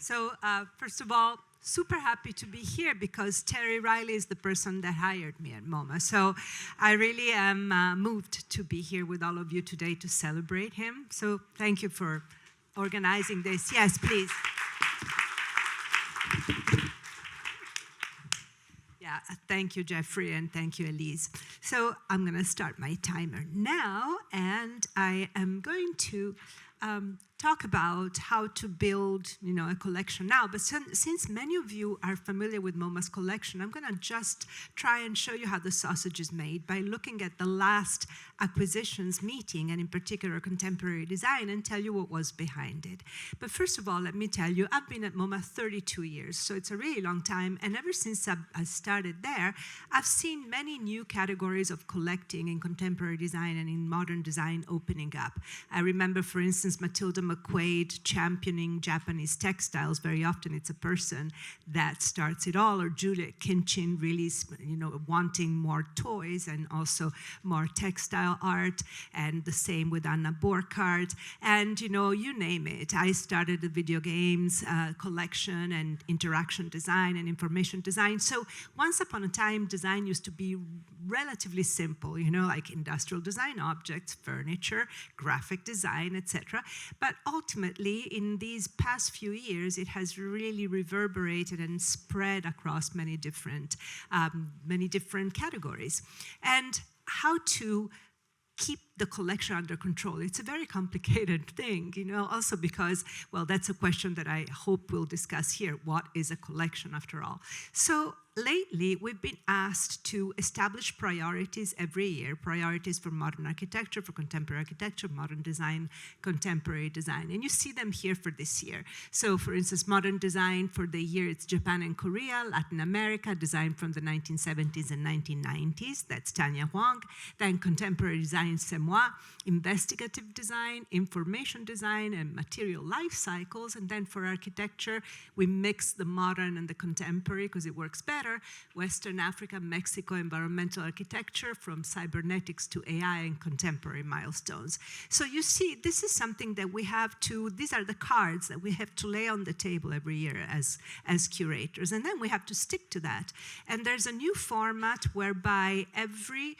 So first of all, super happy to be here because Terry Riley is the person that hired me at MoMA. So I really am moved to be here with all of you today to celebrate him. So thank you for organizing this. Yes, please. Yeah, thank you, Jeffrey, and thank you, Elise. So I'm going to start my timer now, and I am going to talk about how to build, a collection now. But since many of you are familiar with MoMA's collection, I'm going to just try and show you how the sausage is made by looking at the last acquisitions meeting, and in particular contemporary design, and tell you what was behind it. But first of all, let me tell you, I've been at MoMA 32 years, so it's a really long time, and ever since I started there, I've seen many new categories of collecting in contemporary design and in modern design opening up. I remember, for instance, Matilda McQuaid championing Japanese textiles. Very often it's a person that starts it all, or Juliet Kinchin really, wanting more toys and also more textile art, and the same with Anna Burkhardt, and you name it. I started the video games collection and interaction design and information design. So once upon a time, design used to be relatively simple, like industrial design objects, furniture, graphic design, etc. But ultimately, in these past few years, it has really reverberated and spread across many different categories. And how to keep the collection under control. It's a very complicated thing, also because, well, that's a question that I hope we'll discuss here. What is a collection after all? So lately, we've been asked to establish priorities every year, priorities for modern architecture, for contemporary architecture, modern design, contemporary design. And you see them here for this year. So for instance, modern design for the year, it's Japan and Korea, Latin America, design from the 1970s and 1990s, that's Tanya Huang. Then contemporary design, moi, investigative design, information design, and material life cycles. And then for architecture, we mix the modern and the contemporary because it works better. Western Africa, Mexico, environmental architecture, from cybernetics to AI and contemporary milestones. So you see, this is something that we have to, these are the cards that we have to lay on the table every year as curators. And then we have to stick to that. And there's a new format whereby every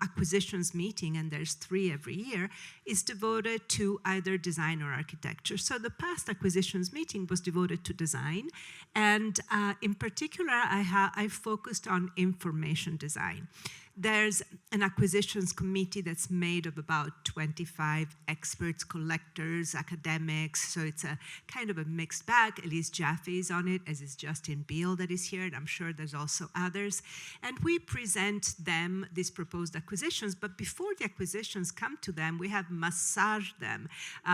acquisitions meeting, and there's 3 every year, is devoted to either design or architecture. So the past acquisitions meeting was devoted to design, and in particular, I focused on information design. There's an acquisitions committee that's made of about 25 experts, collectors, academics, so it's a kind of a mixed bag. Elise Jaffe is on it, as is Justin Beal that is here, and I'm sure there's also others. And we present them these proposed acquisitions, but before the acquisitions come to them, we have massaged them,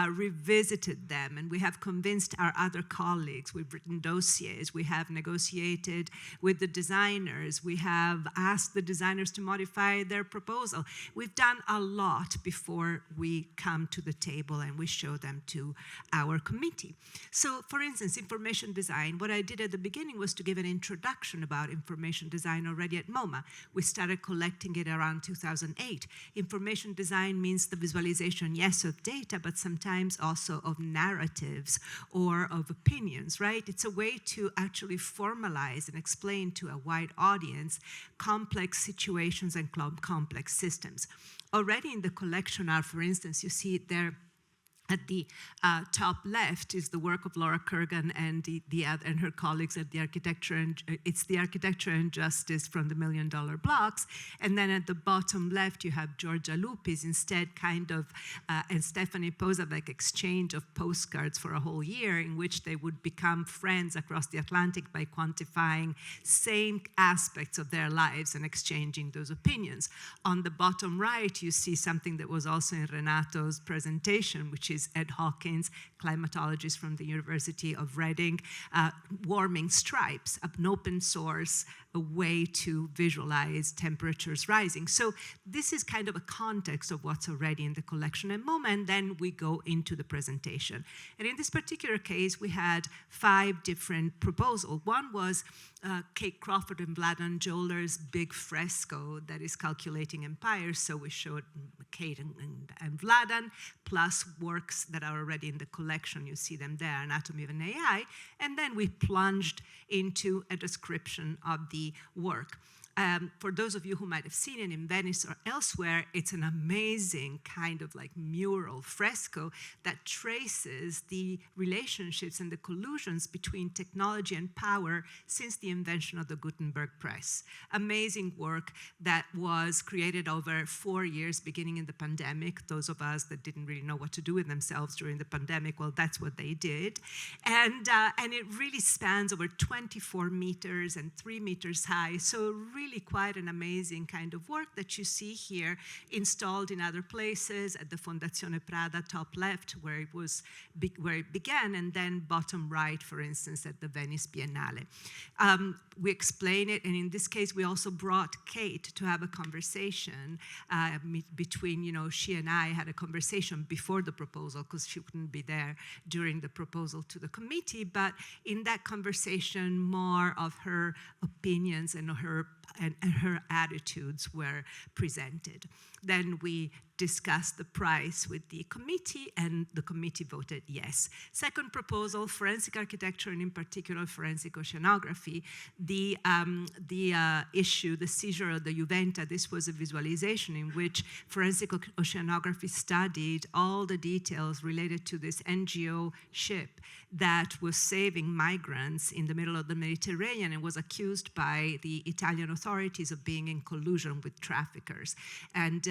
revisited them, and we have convinced our other colleagues. We've written dossiers, we have negotiated with the designers, we have asked the designers to modify their proposal. We've done a lot before we come to the table and we show them to our committee. So for instance, information design, what I did at the beginning was to give an introduction about information design already at MoMA. We started collecting it around 2008. Information design means the visualization, yes, of data, but sometimes also of narratives or of opinions, right? It's a way to actually formalize and explain to a wide audience complex situations and complex systems. Already in the collection are, for instance, you see it there at the top left is the work of Laura Kurgan and and her colleagues at the architecture, and it's the architecture and justice from the $1 Million Blocks. And then at the bottom left, you have Georgia Lupi's instead kind of, and Stephanie Posavec exchange of postcards for a whole year in which they would become friends across the Atlantic by quantifying same aspects of their lives and exchanging those opinions. On the bottom right, you see something that was also in Renato's presentation, which is Ed Hawkins, climatologist from the University of Reading, warming stripes, an open source a way to visualize temperatures rising. So this is kind of a context of what's already in the collection at MoMA, and then we go into the presentation. And in this particular case, we had 5 different proposals. One was Kate Crawford and Vladan Joler's big fresco that is calculating empires. So we showed Kate and Vladan, plus works that are already in the collection. You see them there, Anatomy of an AI. And then we plunged into a description of the work. For those of you who might have seen it in Venice or elsewhere, it's an amazing kind of like mural fresco that traces the relationships and the collusions between technology and power since the invention of the Gutenberg press. Amazing work that was created over 4 years, beginning in the pandemic. Those of us that didn't really know what to do with themselves during the pandemic, well, that's what they did. And it really spans over 24 meters and 3 meters high. So really quite an amazing kind of work that you see here installed in other places at the Fondazione Prada, top left, where it began, and then bottom right, for instance, at the Venice Biennale. We explain it, and in this case, we also brought Kate to have a conversation between, she and I had a conversation before the proposal, because she couldn't be there during the proposal to the committee, but in that conversation, more of her opinions and her attitudes were presented. Then we discussed the price with the committee, and the committee voted yes. Second proposal, forensic architecture, and in particular forensic oceanography. The seizure of the Juventa, this was a visualization in which forensic oceanography studied all the details related to this NGO ship that was saving migrants in the middle of the Mediterranean and was accused by the Italian authorities of being in collusion with traffickers. And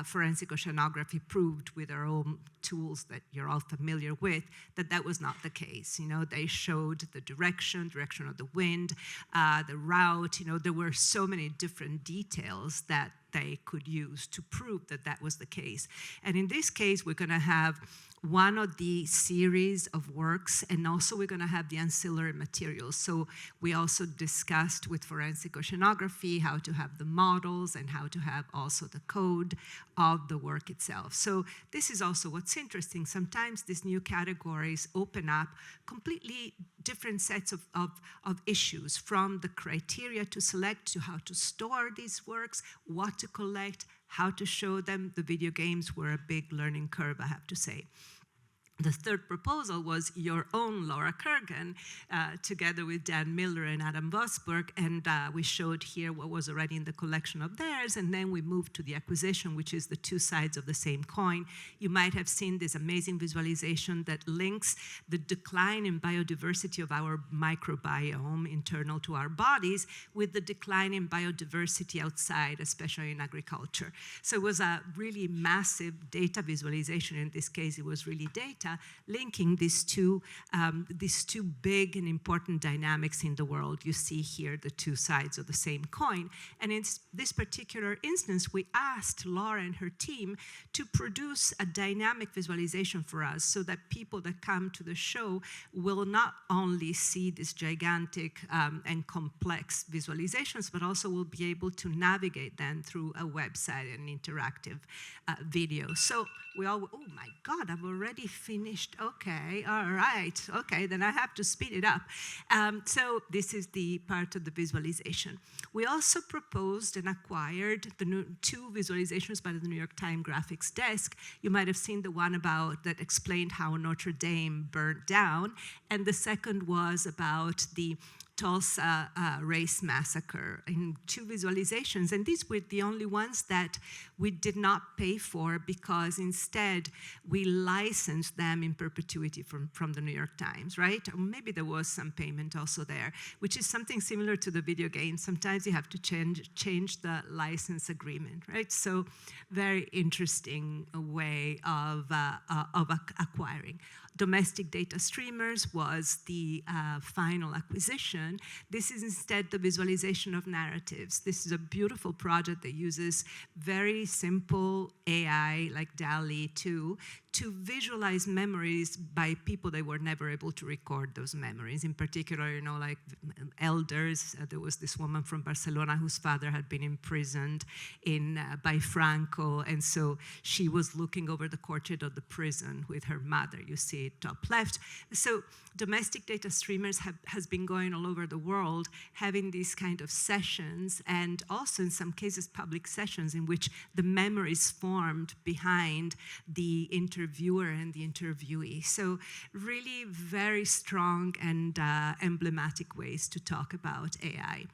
forensic oceanography proved with our own tools that you're all familiar with that that was not the case. They showed the direction of the wind, the route. There were so many different details that they could use to prove that that was the case. And in this case, we're going to have one of the series of works, and also we're going to have the ancillary materials. So we also discussed with forensic oceanography how to have the models and how to have also the code of the work itself. So this is also what's interesting. Sometimes these new categories open up completely different sets of issues, from the criteria to select to how to store these works, what to collect, how to show them. The video games were a big learning curve, I have to say. The third proposal was your own Laura Kurgan, together with Dan Miller and Adam Vosburg, and we showed here what was already in the collection of theirs, and then we moved to the acquisition, which is the 2 sides of the same coin. You might have seen this amazing visualization that links the decline in biodiversity of our microbiome internal to our bodies with the decline in biodiversity outside, especially in agriculture. So it was a really massive data visualization. In this case, it was really data linking these two big and important dynamics in the world. You see here the 2 sides of the same coin. And in this particular instance, we asked Laura and her team to produce a dynamic visualization for us so that people that come to the show will not only see these gigantic and complex visualizations, but also will be able to navigate them through a website and interactive video. So we all, oh my God, I've already finished. Okay, all right. Okay, then I have to speed it up. So this is the part of the visualization. We also proposed and acquired the 2 visualizations by the New York Times graphics desk. You might have seen the one that explained how Notre Dame burned down, and the second was about the Tulsa race massacre, in 2 visualizations. And these were the only ones that we did not pay for, because instead we licensed them in perpetuity from the New York Times, right? Or maybe there was some payment also there, which is something similar to the video game. Sometimes you have to change the license agreement, right? So very interesting way of acquiring. Domestic data streamers was the final acquisition. This is instead the visualization of narratives. This is a beautiful project that uses very simple AI like DALL-E 2 to visualize memories by people that were never able to record those memories. In particular, like elders. There was this woman from Barcelona whose father had been imprisoned by Franco, and so she was looking over the courtyard of the prison with her mother. You see it top left. So domestic data streamers has been going all over the world, having these kind of sessions, and also in some cases public sessions in which the memory is formed behind the interviewer and the interviewee. So really very strong and emblematic ways to talk about AI.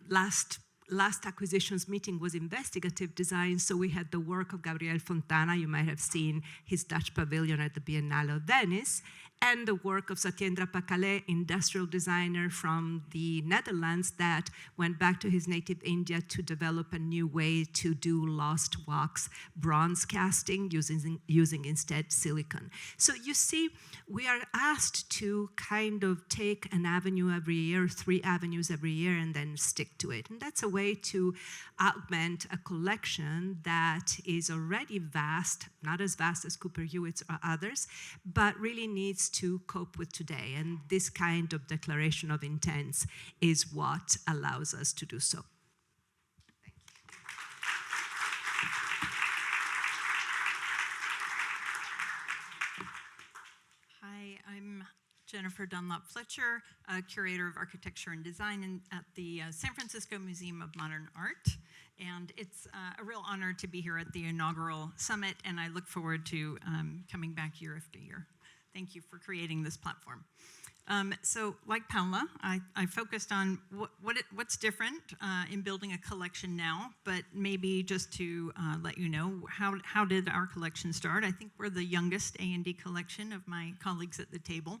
Last acquisitions meeting was investigative design, so we had the work of Gabriel Fontana. You might have seen his Dutch pavilion at the Biennale of Venice, and the work of Satyendra Pakale, industrial designer from the Netherlands that went back to his native India to develop a new way to do lost wax bronze casting using instead silicon. So you see, we are asked to kind of take an avenue every year, 3 avenues every year, and then stick to it. And that's a way to augment a collection that is already vast, not as vast as Cooper Hewitt's or others, but really needs to cope with today. And this kind of declaration of intents is what allows us to do so. Hi, I'm Jennifer Dunlop Fletcher, Curator of Architecture and Design at the San Francisco Museum of Modern Art. And it's a real honor to be here at the inaugural summit, and I look forward to coming back year after year. Thank you for creating this platform. So like Paola, I focused on what's different in building a collection now, but maybe just to let you know, how did our collection start? I think we're the youngest A&D collection of my colleagues at the table.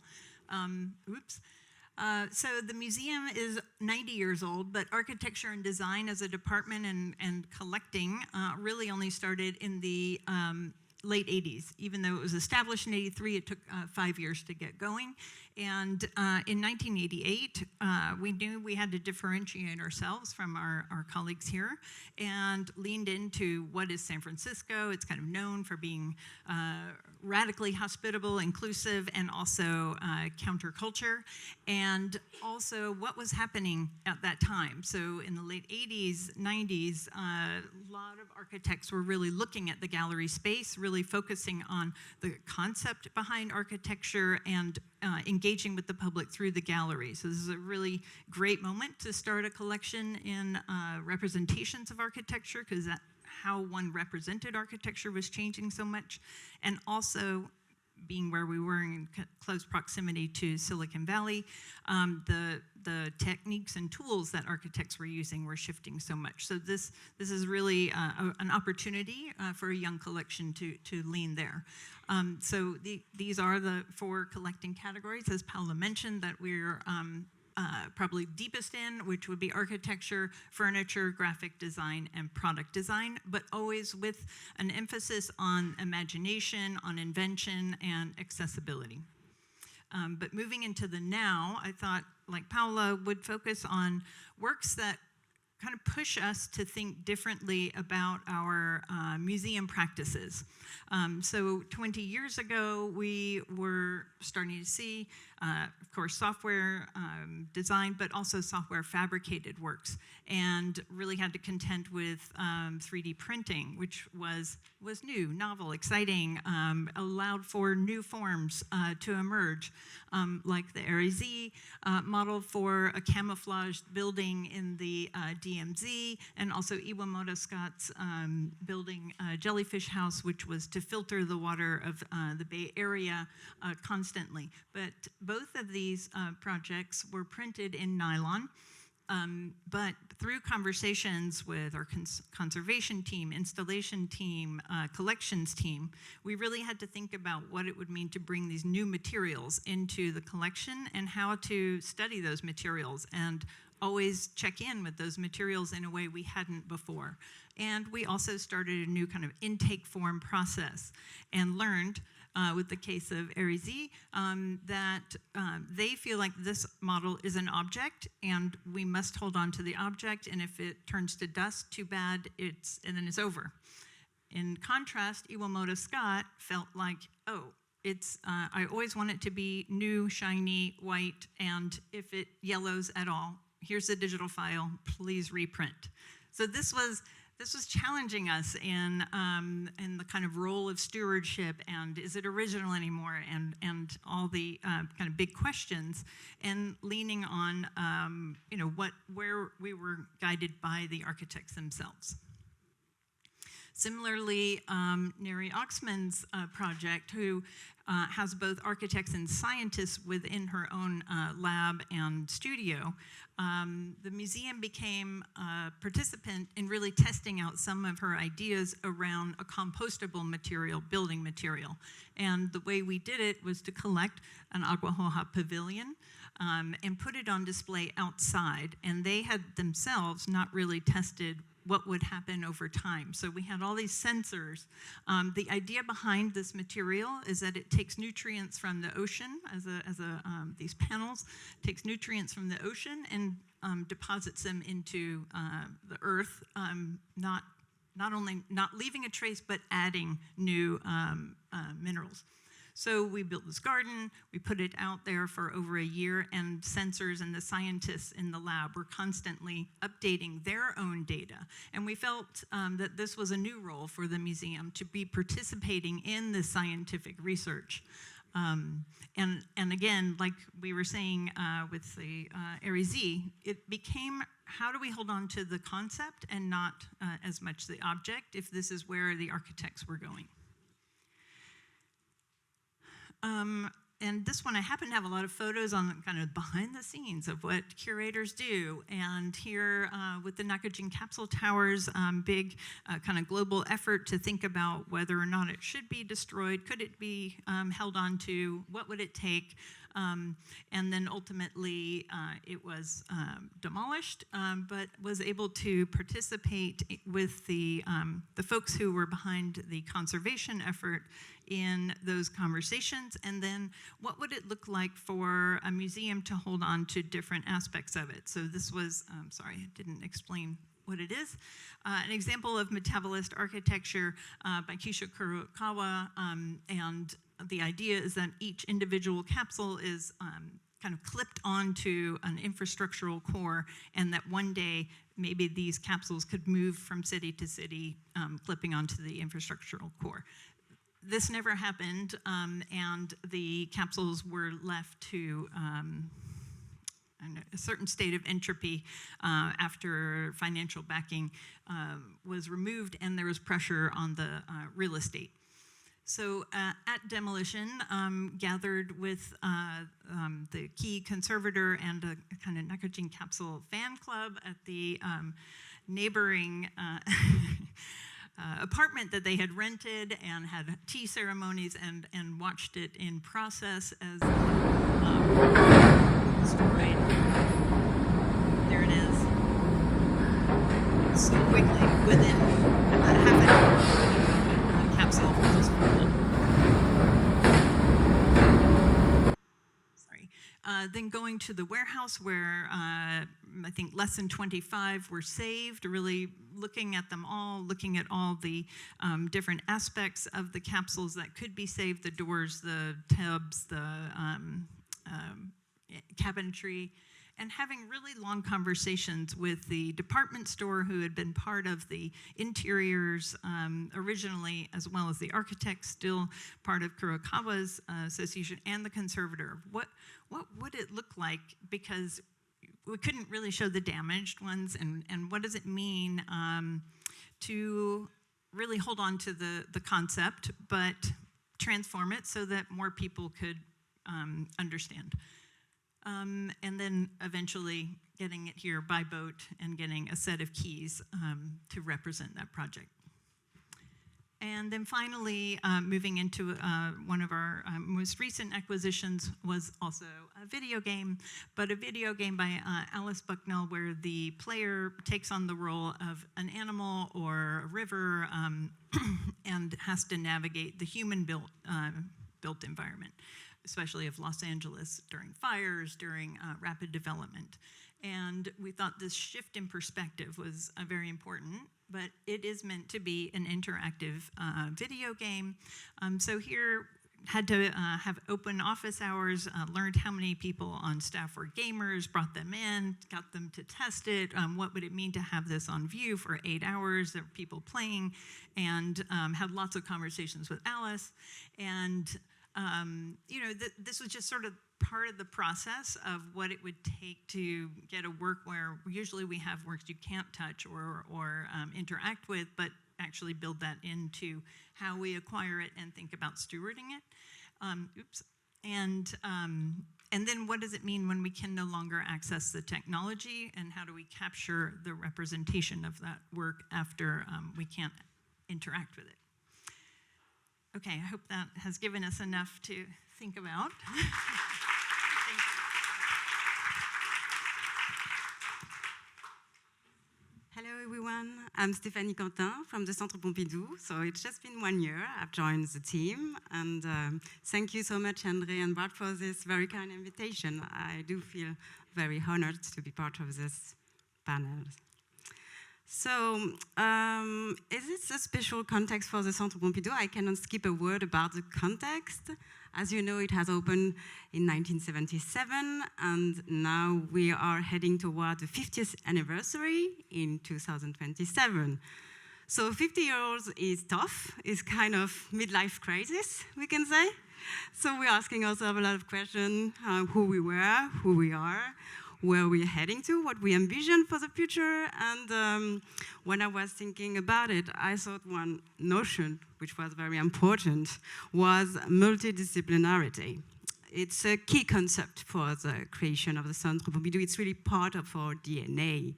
So the museum is 90 years old, but architecture and design as a department and collecting really only started in the late 80s. Even though it was established in 83, it took 5 years to get going. And in 1988, we knew we had to differentiate ourselves from our colleagues here and leaned into what is San Francisco. It's kind of known for being radically hospitable, inclusive, and also counterculture. And also what was happening at that time. So in the late 80s, 90s, a lot of architects were really looking at the gallery space, really focusing on the concept behind architecture and engaging with the public through the gallery. So this is a really great moment to start a collection in representations of architecture, because how one represented architecture was changing so much, and also being where we were in close proximity to Silicon Valley, the techniques and tools that architects were using were shifting so much. So this is really an opportunity for a young collection to lean there. So these are the 4 collecting categories, as Paola mentioned, that we're probably deepest in, which would be architecture, furniture, graphic design, and product design, but always with an emphasis on imagination, on invention, and accessibility. But moving into the now, I thought, like Paola, would focus on works that kind of push us to think differently about our museum practices. So 20 years ago, we were starting to see, of course, software design, but also software fabricated works, and really had to contend with 3D printing, which was new, novel, exciting, allowed for new forms to emerge, like the Arizi model for a camouflaged building in the DMZ, and also Iwamoto Scott's building Jellyfish House, which was to filter the water of the Bay Area constantly. But both of these projects were printed in nylon, but through conversations with our conservation team, installation team, collections team, we really had to think about what it would mean to bring these new materials into the collection and how to study those materials and always check in with those materials in a way we hadn't before. And we also started a new kind of intake form process and learned with the case of Arizi, that they feel like this model is an object and we must hold on to the object, and if it turns to dust, too bad, and then it's over. In contrast, Iwamoto Scott felt like, oh, I always want it to be new, shiny, white, and if it yellows at all, here's the digital file, please reprint. So this was challenging us in the kind of role of stewardship, and is it original anymore, and all the kind of big questions, and leaning on where we were guided by the architects themselves. Similarly, Neri Oxman's project, who has both architects and scientists within her own lab and studio, the museum became a participant in really testing out some of her ideas around a compostable material, building material. And the way we did it was to collect an Agua Hoja pavilion and put it on display outside. And they had themselves not really tested what would happen over time. So we had all these sensors. The idea behind this material is that it takes nutrients from the ocean, these panels, takes nutrients from the ocean and deposits them into the earth, not only not leaving a trace, but adding new minerals. So we built this garden, we put it out there for over a year, and sensors and the scientists in the lab were constantly updating their own data. And we felt that this was a new role for the museum, to be participating in this scientific research. And again, like we were saying with the Arizi, it became, how do we hold on to the concept and not as much the object, if this is where the architects were going? And this one, I happen to have a lot of photos on kind of behind the scenes of what curators do. And here with the Nakajin Capsule Towers, big kind of global effort to think about whether or not it should be destroyed. Could it be held on to? What would it take? And then ultimately it was demolished, but was able to participate with the folks who were behind the conservation effort in those conversations. And then what would it look like for a museum to hold on to different aspects of it? So this was, sorry, I didn't explain what it is. An example of metabolist architecture by Kisho Kurokawa, and the idea is that each individual capsule is kind of clipped onto an infrastructural core, and that one day maybe these capsules could move from city to city, clipping onto the infrastructural core. This never happened, and the capsules were left to a certain state of entropy after financial backing was removed, and there was pressure on the real estate. So at demolition, gathered with the key conservator and a kind of Nakajin Capsule fan club at the neighboring apartment that they had rented, and had tea ceremonies and watched it in process as destroyed. There it is. So quickly, within about half an hour, the capsule was fallen. Sorry. Then going to the warehouse, where I think less than 25 were saved, really looking at them all, looking at all the different aspects of the capsules that could be saved, the doors, the tubs, the cabinetry, and having really long conversations with the department store who had been part of the interiors originally, as well as the architect, still part of Kurokawa's association, and the conservator. What would it look like? Because we couldn't really show the damaged ones, and what does it mean to really hold on to the concept, but transform it so that more people could understand. And then eventually getting it here by boat and getting a set of keys to represent that project. And then finally, moving into one of our most recent acquisitions was also a video game, but a video game by Alice Bucknell, where the player takes on the role of an animal or a river and has to navigate the human-built environment, especially of Los Angeles during fires, during rapid development. And we thought this shift in perspective was very important, but it is meant to be an interactive video game. So here, had to have open office hours, learned how many people on staff were gamers, brought them in, got them to test it, what would it mean to have this on view for 8 hours, there were people playing, and had lots of conversations with Alice. And this was just sort of part of the process of what it would take to get a work where usually we have works you can't touch or interact with, but actually build that into how we acquire it and think about stewarding it. And then what does it mean when we can no longer access the technology, and how do we capture the representation of that work after we can't interact with it? Okay, I hope that has given us enough to think about. Hello everyone, I'm Stéphanie Quentin from the Centre Pompidou. So it's just been 1 year I've joined the team, and thank you so much, André and Bart, for this very kind invitation. I do feel very honored to be part of this panel. So, is this a special context for the Centre Pompidou? I cannot skip a word about the context. As you know, it has opened in 1977, and now we are heading toward the 50th anniversary in 2027. So 50 years is tough, it's kind of midlife crisis, we can say. So we're asking ourselves a lot of questions, who we were, who we are, where we're heading to, what we envision for the future. And when I was thinking about it, I thought one notion, which was very important, was multidisciplinarity. It's a key concept for the creation of the Centre Pompidou. It's really part of our DNA.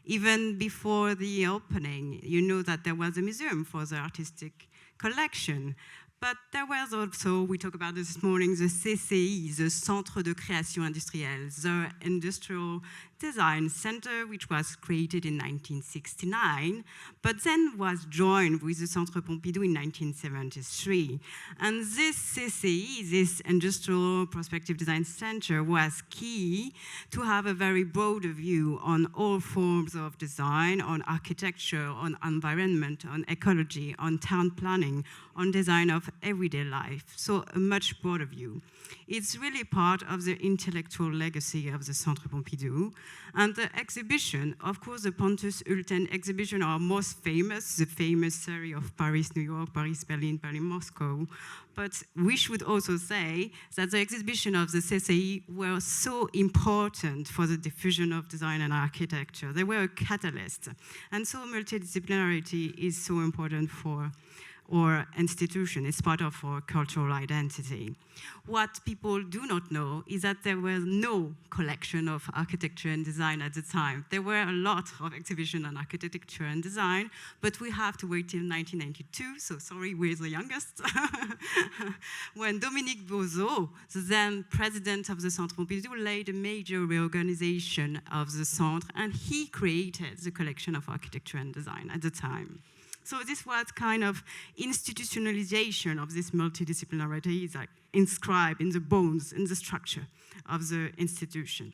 Even before the opening, you know that there was a museum for the artistic collection. But there was also, we talked about this morning, the CCI, the Centre de Création Industrielle, the Industrial Design Center, which was created in 1969, but then was joined with the Centre Pompidou in 1973. And this CCI, this Industrial Prospective Design Center, was key to have a very broad view on all forms of design, on architecture, on environment, on ecology, on town planning, on design of everyday life, so a much broader view. It's really part of the intellectual legacy of the Centre Pompidou. And the exhibition, of course, the Pontus Hulten exhibition are most famous, the famous series of Paris, New York, Paris, Berlin, Berlin, Moscow. But we should also say that the exhibition of the CCI were so important for the diffusion of design and architecture. They were a catalyst. And so multidisciplinarity is so important for our institution. It's part of our cultural identity. What people do not know is that there was no collection of architecture and design at the time. There were a lot of exhibitions on architecture and design, but we have to wait till 1992, so sorry, we're the youngest, when Dominique Bozo, the then president of the Centre Pompidou, laid a major reorganization of the Centre, and he created the collection of architecture and design at the time. So this was kind of institutionalization of this multidisciplinarity, is like inscribed in the bones, in the structure of the institution.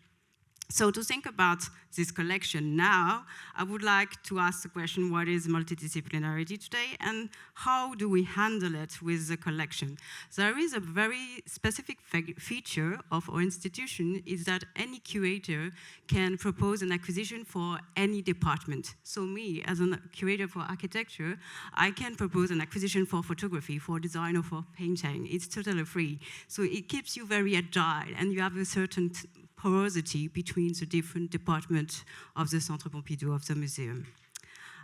So to think about this collection now, I would like to ask the question, what is multidisciplinarity today, and how do we handle it with the collection? There is a very specific feature of our institution, is that any curator can propose an acquisition for any department. So me, as a curator for architecture, I can propose an acquisition for photography, for design, or for painting. It's totally free. So it keeps you very agile, and you have a certain porosity between the different departments of the Centre Pompidou, of the museum.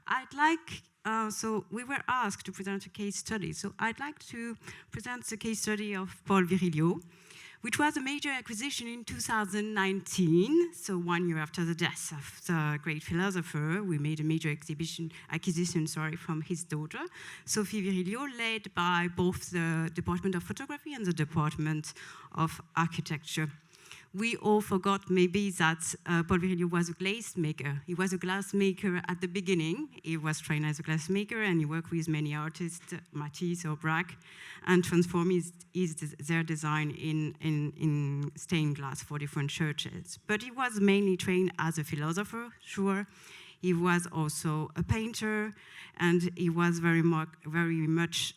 I'd like, so we were asked to present a case study. So I'd like to present the case study of Paul Virilio, which was a major acquisition in 2019. So 1 year after the death of the great philosopher, we made a major acquisition from his daughter, Sophie Virilio, led by both the Department of Photography and the Department of Architecture. We all forgot maybe that Paul Virilio was a glassmaker. He was a glassmaker at the beginning. He was trained as a glassmaker, and he worked with many artists, Matisse or Braque, and transformed their design in stained glass for different churches. But he was mainly trained as a philosopher, sure. He was also a painter, and he was very much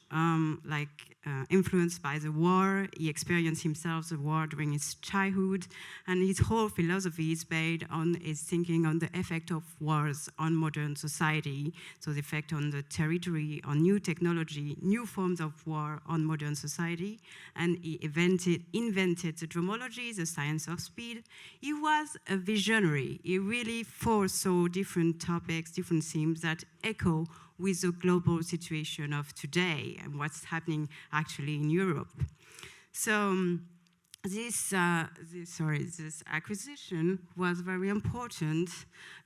influenced by the war. He experienced himself the war during his childhood, and his whole philosophy is based on his thinking on the effect of wars on modern society, so the effect on the territory, on new technology, new forms of war on modern society, and he invented the dromology, the science of speed. He was a visionary. He really foresaw different topics, different themes that echo with the global situation of today and what's happening actually in Europe. So this acquisition was very important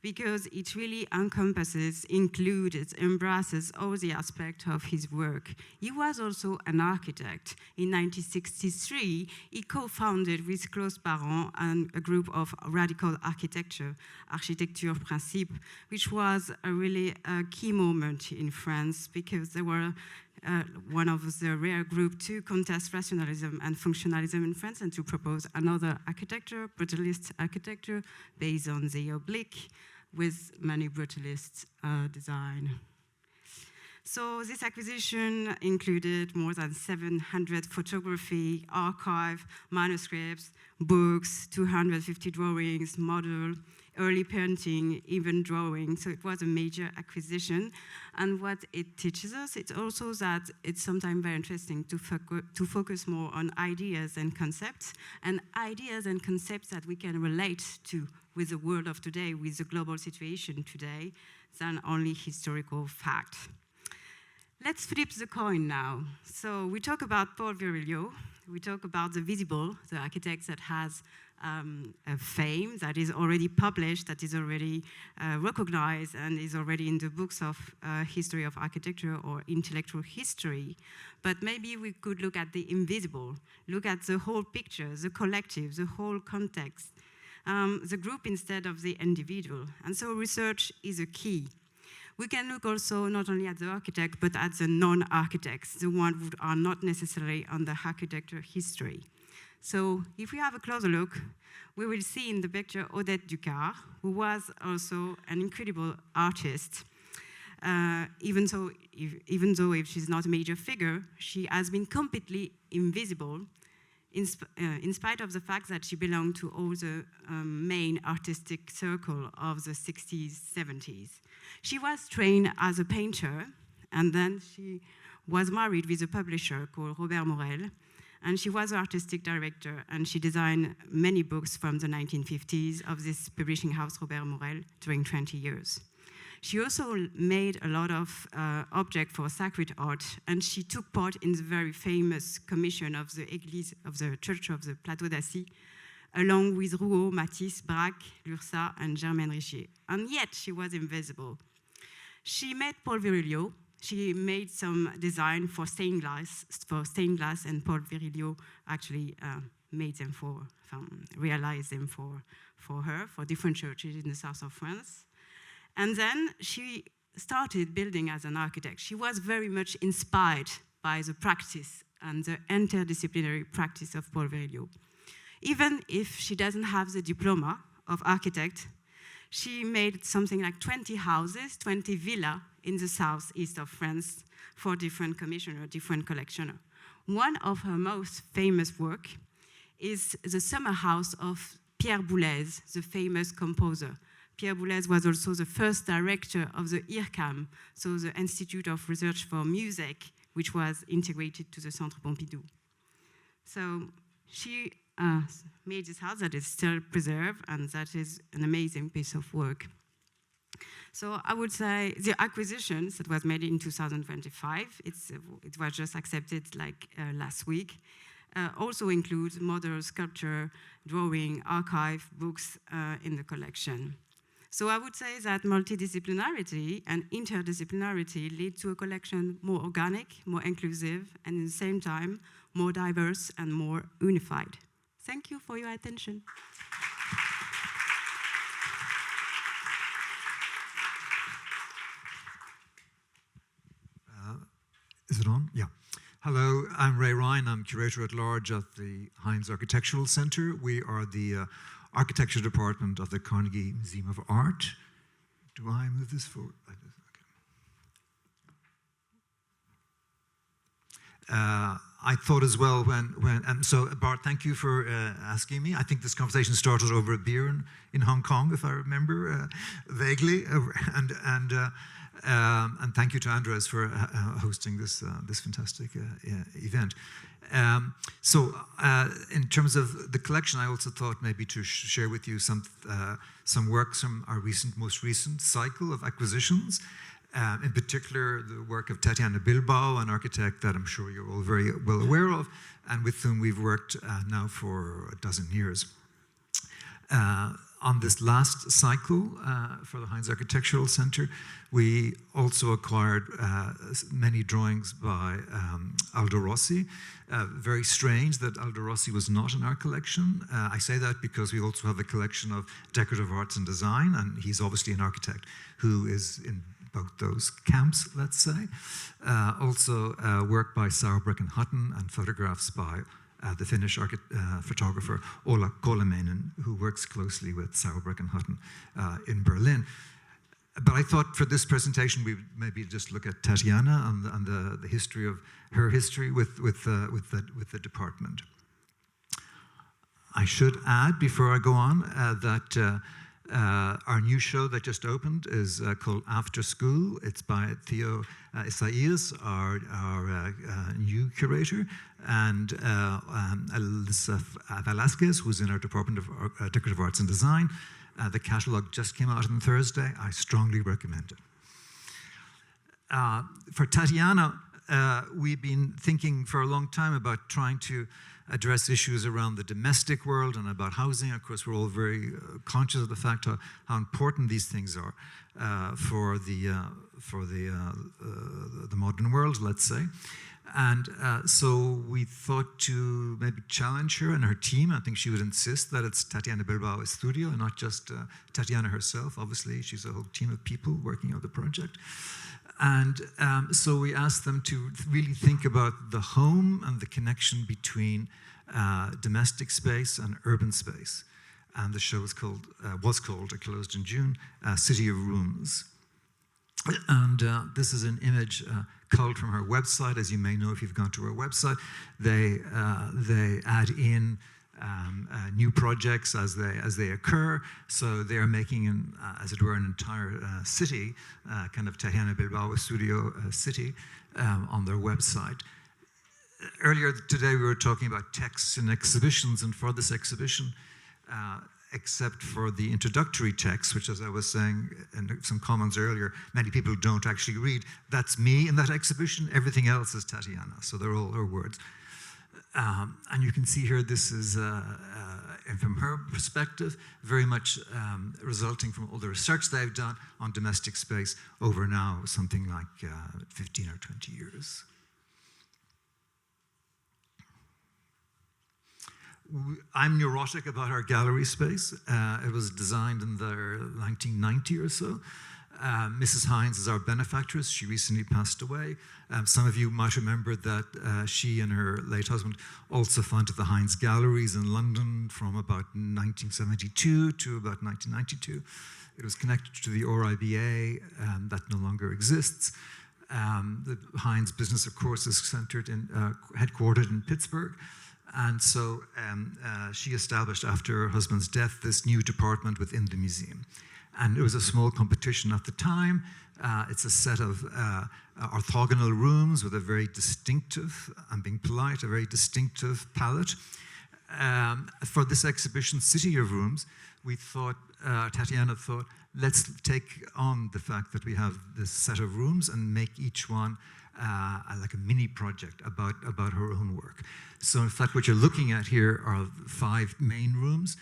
because it really encompasses, includes, embraces all the aspects of his work. He was also an architect. In 1963, he co-founded with Claude Parent a group of radical architecture Principe, which was a key moment in France because they were one of the rare groups to contest rationalism and functionalism in France and to propose another architecture, brutalist architecture, based on the oblique with many brutalist design. So this acquisition included more than 700 photography, archive, manuscripts, books, 250 drawings, model, early painting, even drawing. So it was a major acquisition. And what it teaches us, it's also that it's sometimes very interesting to focus more on ideas and concepts that we can relate to with the world of today, with the global situation today, than only historical fact. Let's flip the coin now. So we talk about Paul Virilio. We talk about the visible, the architect that has a fame, that is already published, that is already recognized, and is already in the books of history of architecture or intellectual history. But maybe we could look at the invisible, look at the whole picture, the collective, the whole context, the group instead of the individual. And so research is a key. We can look also not only at the architect, but at the non-architects, the ones who are not necessarily on the architecture history. So if we have a closer look, we will see in the picture Odette Ducard, who was also an incredible artist. Even though if she's not a major figure, she has been completely invisible in spite of the fact that she belonged to all the main artistic circle of the 60s, 70s. She was trained as a painter, and then she was married with a publisher called Robert Morel, and she was an artistic director, and she designed many books from the 1950s of this publishing house, Robert Morel, during 20 years. She also made a lot of objects for sacred art, and she took part in the very famous commission of the Église of the Church of the Plateau d'Assy, along with Rouault, Matisse, Braque, Lursa, and Germaine Richier. And yet she was invisible. She met Paul Virilio. She made some design for stained glass, and Paul Virilio actually made them realized them for her, for different churches in the south of France. And then she started building as an architect. She was very much inspired by the practice and the interdisciplinary practice of Paul Virilio. Even if she doesn't have the diploma of architect, she made something like 20 houses, 20 villas in the southeast of France for different commissioners, different collectioners. One of her most famous work is the summer house of Pierre Boulez, the famous composer. Pierre Boulez was also the first director of the IRCAM, so the Institute of Research for Music, which was integrated to the Centre Pompidou. So she made this house that is still preserved, and that is an amazing piece of work. So I would say the acquisitions that was made in 2025, it was just accepted last week, also includes model, sculpture, drawing, archive, books in the collection. So I would say that multidisciplinarity and interdisciplinarity lead to a collection more organic, more inclusive, and at the same time, more diverse and more unified. Thank you for your attention. Is it on? Yeah. Hello, I'm Ray Ryan. I'm curator at large at the Heinz Architectural Center. We are the architecture department of the Carnegie Museum of Art. Do I move this forward? Okay. I thought as well so Bart, thank you for asking me. I think this conversation started over a beer in Hong Kong, if I remember vaguely, and thank you to Andres for hosting this fantastic event. In terms of the collection, I also thought maybe to share with you some works from our most recent cycle of acquisitions. In particular, the work of Tatiana Bilbao, an architect that I'm sure you're all very well aware of, and with whom we've worked now for a dozen years. On this last cycle for the Heinz Architectural Center, we also acquired many drawings by Aldo Rossi. Very strange that Aldo Rossi was not in our collection. I say that because we also have a collection of decorative arts and design, and he's obviously an architect who is in both those camps, let's say. Also work by Sauerbrück and Hutton, and photographs by the Finnish photographer Ola Kolemainen, who works closely with Sauerbrück and Hutton in Berlin. But I thought for this presentation we would maybe just look at Tatiana and the history of her history with the department. I should add before I go on that our new show that just opened is called After School. It's by Theo Isaias, our new curator, and Alyssa Velasquez, who's in our Department of Decorative Arts and Design. The catalogue just came out on Thursday. I strongly recommend it. For Tatiana, we've been thinking for a long time about trying to address issues around the domestic world and about housing. Of course, we're all very conscious of the fact how important these things are for the modern world, let's say. And so we thought to maybe challenge her and her team. I think she would insist that it's Tatiana Bilbao's studio and not just Tatiana herself. Obviously, she's a whole team of people working on the project. And so we asked them to really think about the home and the connection between domestic space and urban space. And the show was called, it closed in June, City of Rooms. And this is an image culled from her website. As you may know if you've gone to her website, they add in new projects as they occur. So they are making, as it were, an entire city, kind of Tatiana Bilbao studio city on their website. Earlier today we were talking about texts and exhibitions, and for this exhibition, except for the introductory text, which, as I was saying in some comments earlier, many people don't actually read. That's me in that exhibition. Everything else is Tatiana, so they're all her words. And you can see here, this is, from her perspective, very much resulting from all the research they've done on domestic space over now something like 15 or 20 years. I'm neurotic about our gallery space. It was designed in the 1990 or so. Mrs. Heinz is our benefactress. She recently passed away. Some of you might remember that she and her late husband also funded the Heinz Galleries in London from about 1972 to about 1992. It was connected to the RIBA, that no longer exists. The Heinz business, of course, is headquartered in Pittsburgh. And so she established, after her husband's death, this new department within the museum. And it was a small competition at the time. It's a set of orthogonal rooms with a very distinctive, I'm being polite, a very distinctive palette. For this exhibition, City of Rooms, we thought, Tatiana thought, let's take on the fact that we have this set of rooms and make each one like a mini project about her own work. So in fact, what you're looking at here are 5 main rooms.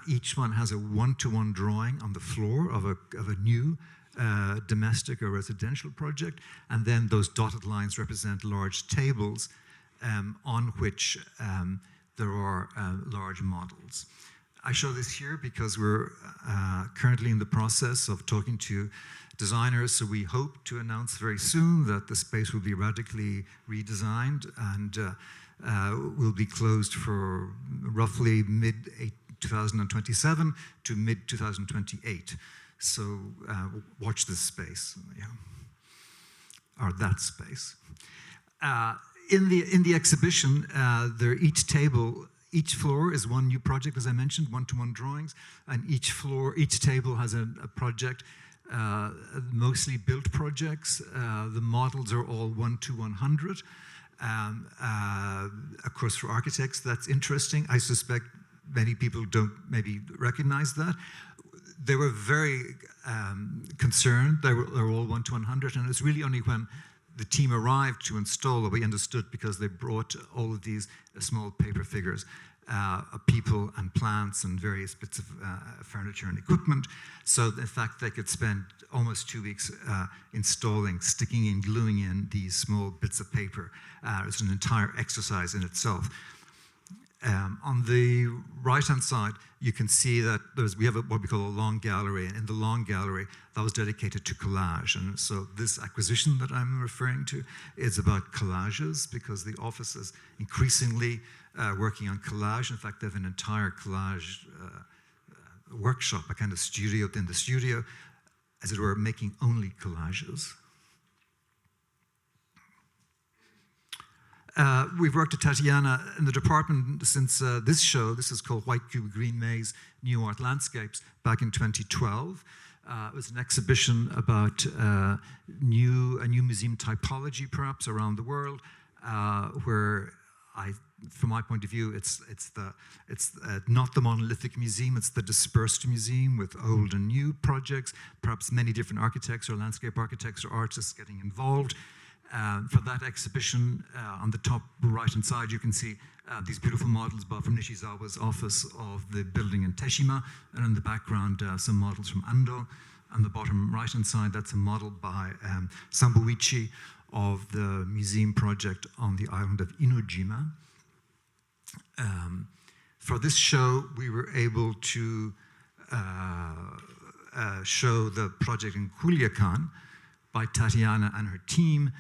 Each one has a one-to-one drawing on the floor of a new domestic or residential project, and then those dotted lines represent large tables on which there are large models. I show this here because we're currently in the process of talking to designers, so we hope to announce very soon that the space will be radically redesigned and will be closed for roughly mid-2027 to mid-2028. So watch this space, yeah, or that space. In the exhibition, each floor is one new project, as I mentioned, one-to-one drawings, and each table has a project, mostly built projects. The models are all 1:100. Of course, for architects, that's interesting. I suspect many people don't maybe recognize that. They were very concerned. They were all 1:100, and it's really only when the team arrived to install that we understood, because they brought all of these small paper figures of people and plants and various bits of furniture and equipment. So in fact, they could spend almost 2 weeks installing, sticking in, gluing in these small bits of paper. It's an entire exercise in itself. On the right-hand side, you can see that we have what we call a long gallery, and in the long gallery, that was dedicated to collage. And so this acquisition that I'm referring to is about collages, because the office is increasingly working on collage. In fact, they have an entire collage workshop, a kind of studio within the studio, as it were, making only collages. We've worked at Tatiana in the department since this show. This is called White Cube, Green Maze, New Art Landscapes, back in 2012. It was an exhibition about a new museum typology, perhaps, around the world, where from my point of view, it's not the monolithic museum, it's the dispersed museum with old and new projects, perhaps many different architects or landscape architects or artists getting involved. For that exhibition, on the top right-hand side, you can see these beautiful models from Nishizawa's office of the building in Teshima, and in the background, some models from Ando. On the bottom right-hand side, that's a model by Sambuichi of the museum project on the island of Inojima. For this show, we were able to show the project in Culiacan by Tatiana and her team.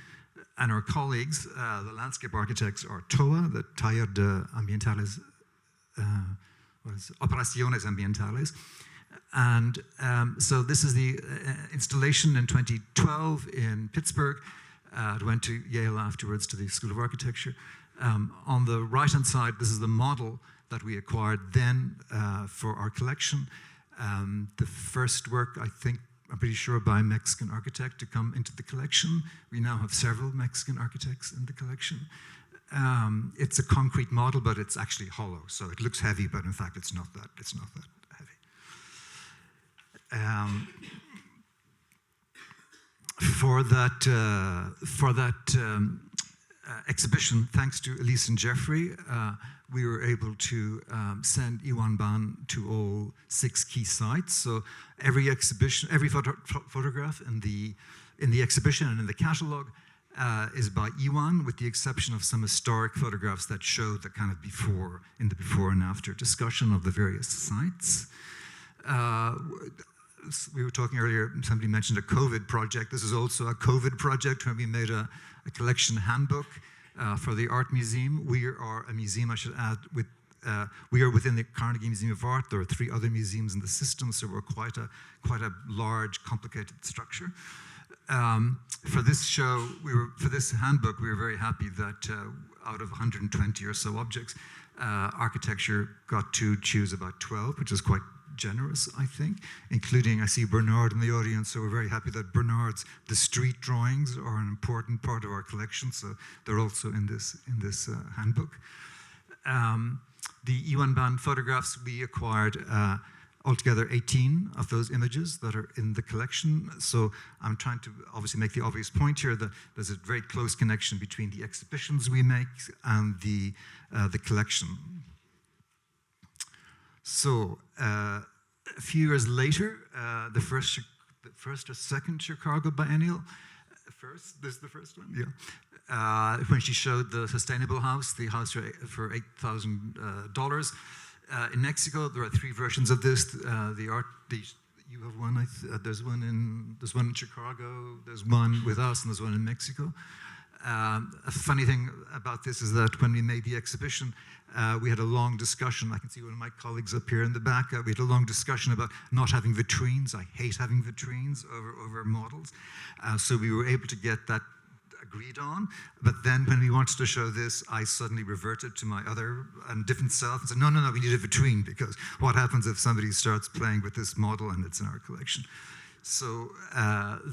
And our colleagues, the landscape architects, are TOA, the Taller de Ambientales, Operaciones Ambientales. And so this is the installation in 2012 in Pittsburgh. It went to Yale afterwards, to the School of Architecture. On the right-hand side, this is the model that we acquired then for our collection. The first work, I'm pretty sure, by a Mexican architect to come into the collection. We now have several Mexican architects in the collection. It's a concrete model, but it's actually hollow, so it looks heavy, but in fact it's not that heavy. For that exhibition, thanks to Elise and Jeffrey, we were able to send Iwan Ban to all 6 key sites. So every exhibition, every photograph in the exhibition and in the catalog is by Iwan, with the exception of some historic photographs that show the kind of before and after discussion of the various sites. We were talking earlier, somebody mentioned a COVID project. This is also a COVID project where we made a collection handbook for the Art Museum. We are a museum, I should add, we are within the Carnegie Museum of Art. There are 3 other museums in the system, so we're quite a large, complicated structure. For this show, for this handbook, we were very happy that out of 120 or so objects, architecture got to choose about 12, which is quite generous, I think, including, I see Bernard in the audience, so we're very happy that the street drawings are an important part of our collection, so they're also in this handbook. The Iwan Ban photographs, we acquired altogether 18 of those images that are in the collection. So I'm trying to obviously make the obvious point here that there's a very close connection between the exhibitions we make and the collection. So a few years later, the first or second Chicago Biennial, this is the first one, yeah. when she showed the sustainable house, the house for $8,000. In Mexico, there are 3 versions of this. You have one. There's one in Chicago. There's one with us, and there's one in Mexico. A funny thing about this is that when we made the exhibition, we had a long discussion. I can see one of my colleagues up here in the back. We had a long discussion about not having vitrines. I hate having vitrines over models. So we were able to get that agreed on. But then when we wanted to show this, I suddenly reverted to my other and different self and said, no, we need a vitrine, because what happens if somebody starts playing with this model and it's in our collection? So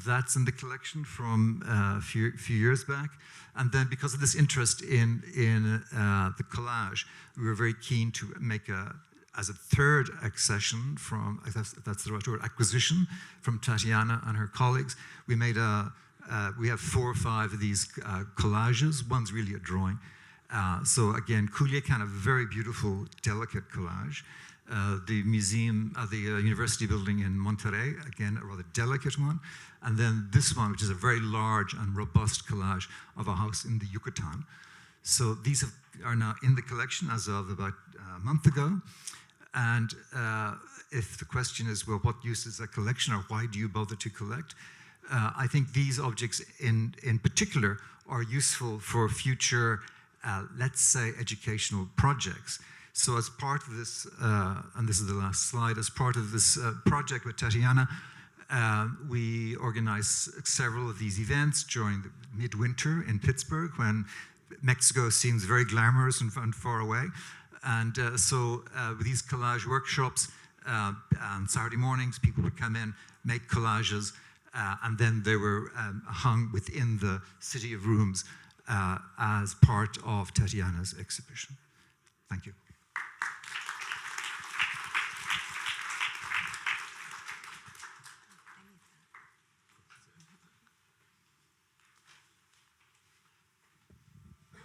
that's in the collection from a few years back. And then because of this interest in the collage, we were very keen to make as a third accession from, if that's the right word, acquisition from Tatiana and her colleagues. We made we have 4 or 5 of these collages. One's really a drawing. So again, Culiacan, a very beautiful, delicate collage. The museum, the university building in Monterrey, again, a rather delicate one. And then this one, which is a very large and robust collage of a house in the Yucatan. So these are now in the collection as of about a month ago. And if the question is, well, what use is a collection, or why do you bother to collect? I think these objects in particular are useful for future, let's say, educational projects. So as part of this, and this is the last slide, as part of this project with Tatiana, we organized several of these events during the midwinter in Pittsburgh, when Mexico seems very glamorous and far away. And so with these collage workshops, on Saturday mornings, people would come in, make collages, and then they were hung within the City of Rooms as part of Tatiana's exhibition. Thank you.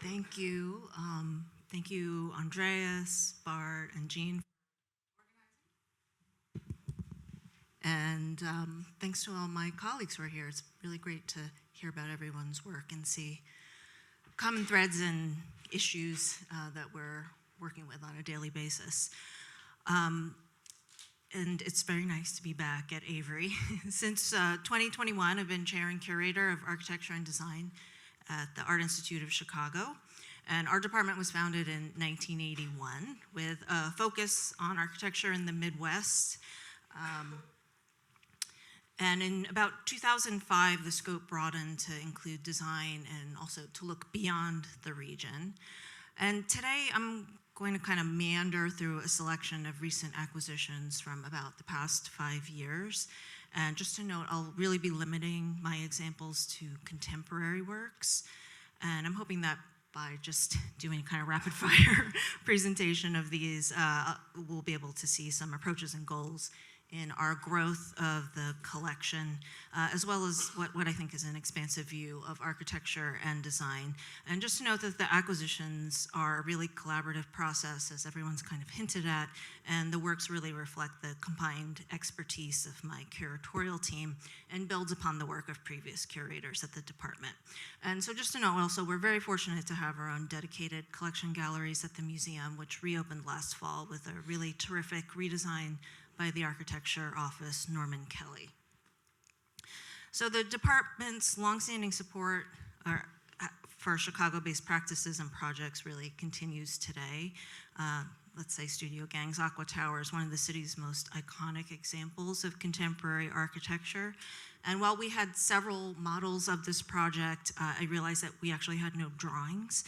Thank you. Thank you, Andreas, Bart, and Jean. And thanks to all my colleagues who are here. It's really great to hear about everyone's work and see common threads and issues that we're working with on a daily basis. And it's very nice to be back at Avery. Since 2021, I've been chair and curator of architecture and design at the Art Institute of Chicago. And our department was founded in 1981 with a focus on architecture in the Midwest. And in about 2005, the scope broadened to include design and also to look beyond the region. And today, I'm going to kind of meander through a selection of recent acquisitions from about the past 5 years. And just to note, I'll really be limiting my examples to contemporary works. And I'm hoping that by just doing kind of rapid fire presentation of these, we'll be able to see some approaches and goals in our growth of the collection, as well as what I think is an expansive view of architecture and design. And just to note that the acquisitions are a really collaborative process, as everyone's kind of hinted at, and the works really reflect the combined expertise of my curatorial team and builds upon the work of previous curators at the department. And so just to note also, we're very fortunate to have our own dedicated collection galleries at the museum, which reopened last fall with a really terrific redesign by the architecture office, Norman Kelly. So the department's longstanding support for Chicago-based practices and projects really continues today. Let's say Studio Gang's Aqua Tower is one of the city's most iconic examples of contemporary architecture. And while we had several models of this project, I realized that we actually had no drawings.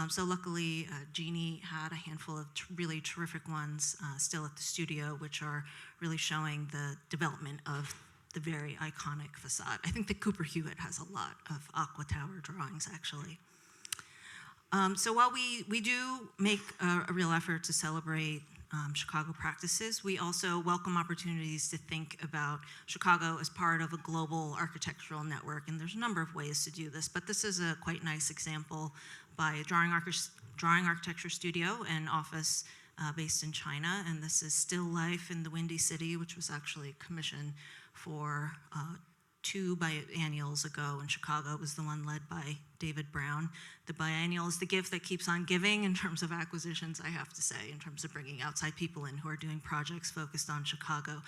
So luckily, Jeannie had a handful of really terrific ones still at the studio, which are really showing the development of the very iconic facade. I think that Cooper Hewitt has a lot of Aqua Tower drawings, actually. So while we do make a real effort to celebrate Chicago practices, we also welcome opportunities to think about Chicago as part of a global architectural network, and there's a number of ways to do this, but this is a quite nice example by a drawing architecture studio and office based in China, and this is Still Life in the Windy City, which was actually commissioned for 2 biennials ago in Chicago. It was the one led by David Brown. The biennial is the gift that keeps on giving in terms of acquisitions, I have to say, in terms of bringing outside people in who are doing projects focused on Chicago.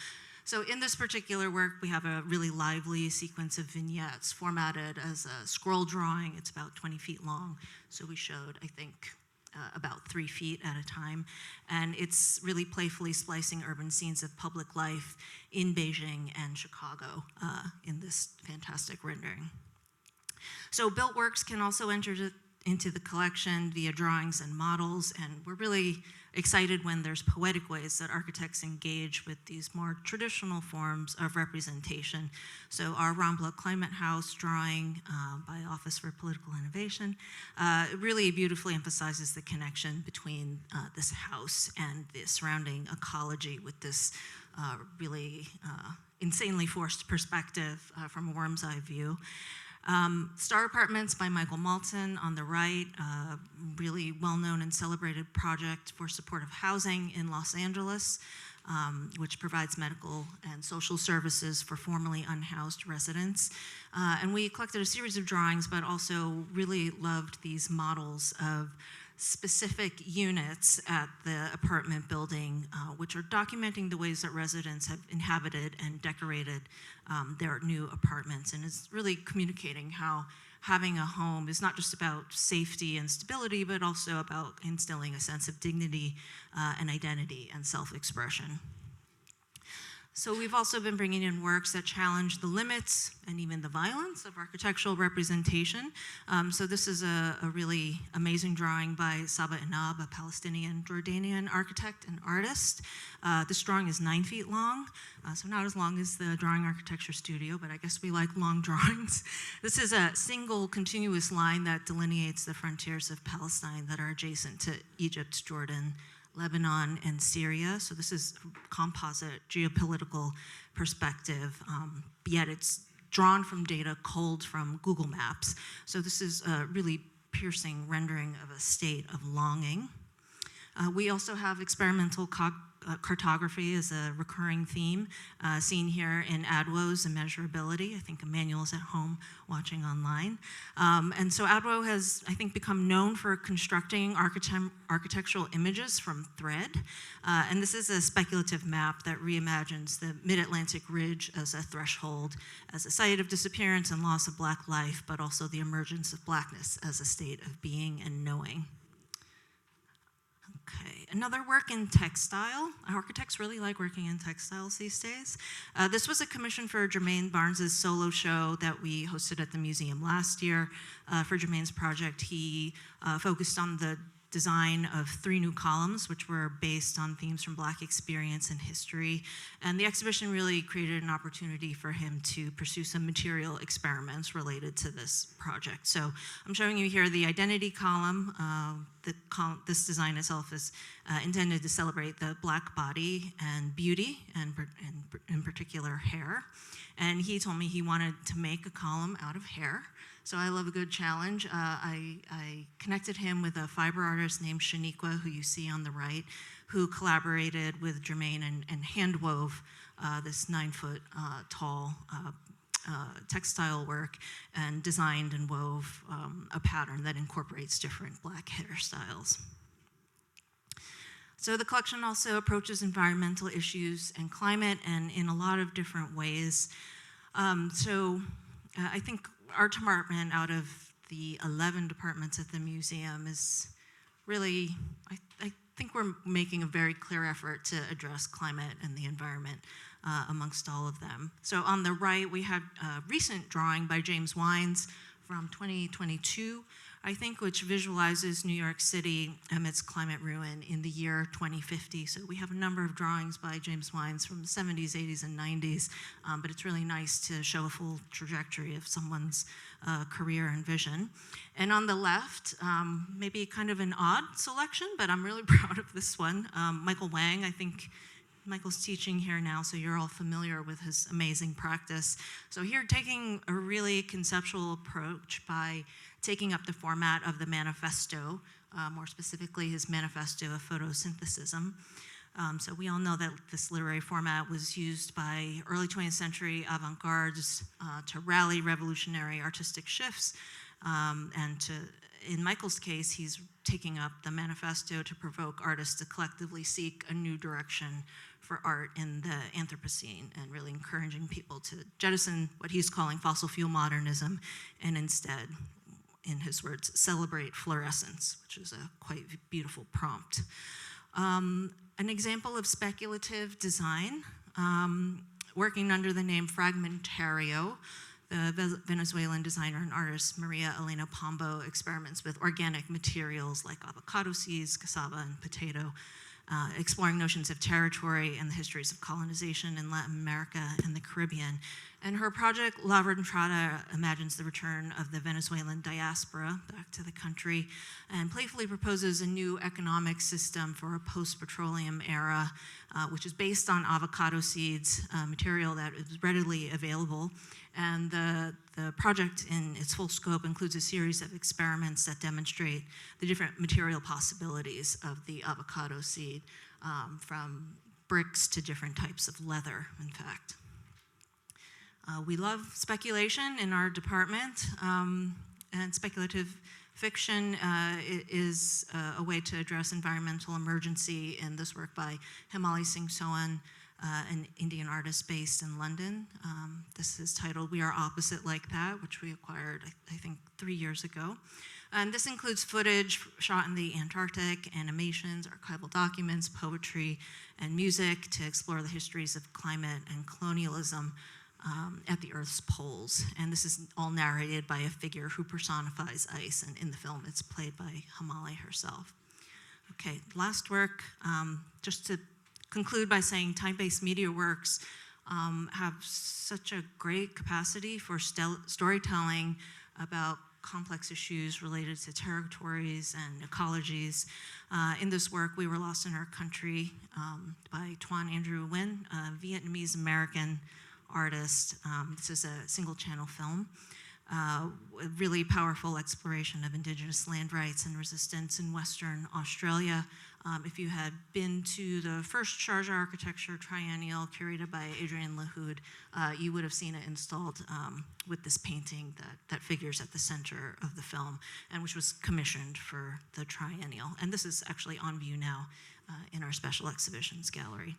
So in this particular work, we have a really lively sequence of vignettes formatted as a scroll drawing. It's about 20 feet long. So we showed, I think, about 3 feet at a time. And it's really playfully splicing urban scenes of public life in Beijing and Chicago in this fantastic rendering. So built works can also enter into the collection via drawings and models, and we're really excited when there's poetic ways that architects engage with these more traditional forms of representation. So our Rambla Climate House drawing by Office for Political Innovation really beautifully emphasizes the connection between this house and the surrounding ecology with this really insanely forced perspective from a worm's eye view. Star Apartments by Michael Malton on the right, really well-known and celebrated project for supportive housing in Los Angeles, which provides medical and social services for formerly unhoused residents. And we collected a series of drawings, but also really loved these models of specific units at the apartment building, which are documenting the ways that residents have inhabited and decorated their new apartments. And it's really communicating how having a home is not just about safety and stability, but also about instilling a sense of dignity and identity and self-expression. So we've also been bringing in works that challenge the limits and even the violence of architectural representation. So this is a really amazing drawing by Saba Inab, a Palestinian Jordanian architect and artist. This drawing is 9 feet long, so not as long as the Drawing Architecture Studio, but I guess we like long drawings. This is a single continuous line that delineates the frontiers of Palestine that are adjacent to Egypt, Jordan, Lebanon, and Syria. So this is a composite geopolitical perspective, yet it's drawn from data culled from Google Maps. So this is a really piercing rendering of a state of longing. We also have experimental cartography as a recurring theme, seen here in ADWO's Immeasurability. I think Emmanuel's at home watching online. And so ADWO has, I think, become known for constructing architectural images from thread. And this is a speculative map that reimagines the Mid-Atlantic Ridge as a threshold, as a site of disappearance and loss of Black life, but also the emergence of Blackness as a state of being and knowing. Okay, another work in textile. Architects really like working in textiles these days. This was a commission for Jermaine Barnes's solo show that we hosted at the museum last year. For Jermaine's project, he focused on the design of 3 new columns, which were based on themes from Black experience and history. And the exhibition really created an opportunity for him to pursue some material experiments related to this project. So I'm showing you here the identity column. This design itself is intended to celebrate the Black body and beauty, and in particular hair. And he told me he wanted to make a column out of hair. So I love a good challenge. I connected him with a fiber artist named Shaniqua, who you see on the right, who collaborated with Jermaine and hand wove this 9-foot tall textile work and designed and wove a pattern that incorporates different Black hairstyles. So the collection also approaches environmental issues and climate, and in a lot of different ways. I think our department, out of the 11 departments at the museum, is really, I think we're making a very clear effort to address climate and the environment amongst all of them. So on the right, we had a recent drawing by James Wines from 2022, I think, which visualizes New York City amidst climate ruin in the year 2050. So we have a number of drawings by James Wines from the 70s, 80s, and 90s, but it's really nice to show a full trajectory of someone's career and vision. And on the left, maybe kind of an odd selection, but I'm really proud of this one. Michael Wang, I think Michael's teaching here now, so you're all familiar with his amazing practice. So here, taking a really conceptual approach by taking up the format of the manifesto, more specifically his manifesto of photosynthesism. So we all know that this literary format was used by early 20th century avant-gardes to rally revolutionary artistic shifts, and to, in Michael's case, he's taking up the manifesto to provoke artists to collectively seek a new direction for art in the Anthropocene, and really encouraging people to jettison what he's calling fossil fuel modernism, and instead, in his words, celebrate fluorescence, which is a quite beautiful prompt. An example of speculative design, working under the name Fragmentario, the Venezuelan designer and artist Maria Elena Pombo experiments with organic materials like avocado seeds, cassava, and potato, exploring notions of territory and the histories of colonization in Latin America and the Caribbean. And her project, La Rentrada, imagines the return of the Venezuelan diaspora back to the country and playfully proposes a new economic system for a post-petroleum era, which is based on avocado seeds, material that is readily available. And the project in its full scope includes a series of experiments that demonstrate the different material possibilities of the avocado seed, from bricks to different types of leather, in fact. We love speculation in our department, and speculative fiction is a way to address environmental emergency in this work by Himali Singh Sohan, an Indian artist based in London. This is titled We Are Opposite Like That, which we acquired, I think, 3 years ago. And this includes footage shot in the Antarctic, animations, archival documents, poetry, and music to explore the histories of climate and colonialism at the Earth's poles. And this is all narrated by a figure who personifies ice, and in the film it's played by Himali herself. Okay, last work, just to conclude by saying time-based media works have such a great capacity for storytelling about complex issues related to territories and ecologies. In this work, We Were Lost in Our Country by Tuan Andrew Nguyen, a Vietnamese-American artist. This is a single-channel film. A really powerful exploration of Indigenous land rights and resistance in Western Australia. If you had been to the first Sharjah Architecture Triennial curated by Adrian Lahoud, you would have seen it installed with this painting that figures at the center of the film, and which was commissioned for the Triennial. And this is actually on view now in our special exhibitions gallery.